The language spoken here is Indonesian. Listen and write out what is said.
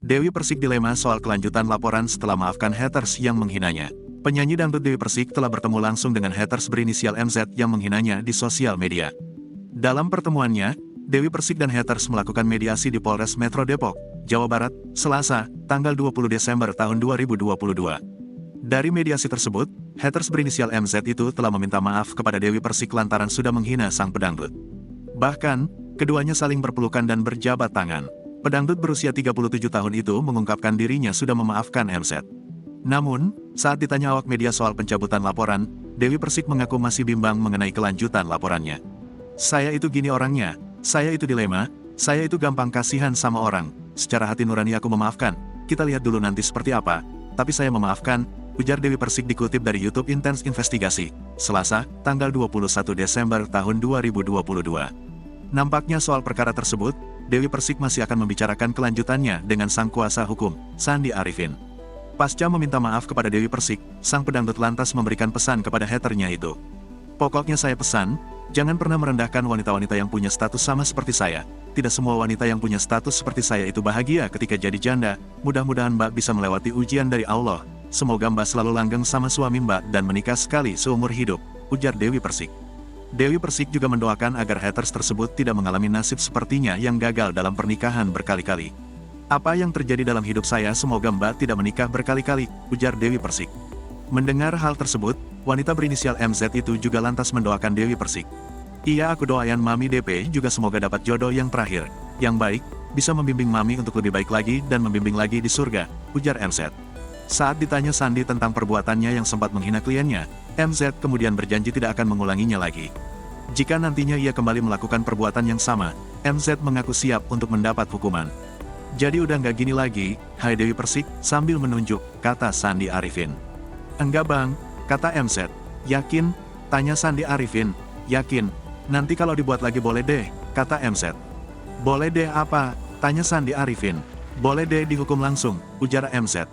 Dewi Persik dilema soal kelanjutan laporan setelah maafkan haters yang menghinanya. Penyanyi dangdut Dewi Persik telah bertemu langsung dengan haters berinisial MZ yang menghinanya di sosial media. Dalam pertemuannya, Dewi Persik dan haters melakukan mediasi di Polres Metro Depok, Jawa Barat, Selasa, tanggal 20 Desember tahun 2022. Dari mediasi tersebut, haters berinisial MZ itu telah meminta maaf kepada Dewi Persik lantaran sudah menghina sang pedangdut. Bahkan, keduanya saling berpelukan dan berjabat tangan. Pedangdut berusia 37 tahun itu mengungkapkan dirinya sudah memaafkan MZ. Namun, saat ditanya awak media soal pencabutan laporan, Dewi Persik mengaku masih bimbang mengenai kelanjutan laporannya. "Saya itu gini orangnya, saya itu dilema, saya itu gampang kasihan sama orang. Secara hati nurani aku memaafkan, kita lihat dulu nanti seperti apa, tapi saya memaafkan," ujar Dewi Persik dikutip dari YouTube Intense Investigasi, Selasa, tanggal 21 Desember tahun 2022. Nampaknya soal perkara tersebut, Dewi Persik masih akan membicarakan kelanjutannya dengan sang kuasa hukum, Sandi Arifin. Pasca meminta maaf kepada Dewi Persik, sang pedangdut lantas memberikan pesan kepada haternya itu. "Pokoknya saya pesan, jangan pernah merendahkan wanita-wanita yang punya status sama seperti saya. Tidak semua wanita yang punya status seperti saya itu bahagia ketika jadi janda. Mudah-mudahan Mbak bisa melewati ujian dari Allah. Semoga Mbak selalu langgeng sama suami Mbak dan menikah sekali seumur hidup," ujar Dewi Persik. Dewi Persik juga mendoakan agar haters tersebut tidak mengalami nasib sepertinya yang gagal dalam pernikahan berkali-kali. "Apa yang terjadi dalam hidup saya semoga Mbak tidak menikah berkali-kali," ujar Dewi Persik. Mendengar hal tersebut, wanita berinisial MZ itu juga lantas mendoakan Dewi Persik. "Iya, aku doain Mami DP juga semoga dapat jodoh yang terakhir, yang baik, bisa membimbing Mami untuk lebih baik lagi dan membimbing lagi di surga," ujar MZ. Saat ditanya Sandi tentang perbuatannya yang sempat menghina kliennya, MZ kemudian berjanji tidak akan mengulanginya lagi. Jika nantinya ia kembali melakukan perbuatan yang sama, MZ mengaku siap untuk mendapat hukuman. "Jadi udah nggak gini lagi, hai Dewi Persik," sambil menunjuk, kata Sandi Arifin. "Enggak bang," kata MZ. "Yakin?" tanya Sandi Arifin. "Yakin, nanti kalau dibuat lagi boleh deh," kata MZ. "Boleh deh apa?" tanya Sandi Arifin. "Boleh deh dihukum langsung," ujar MZ.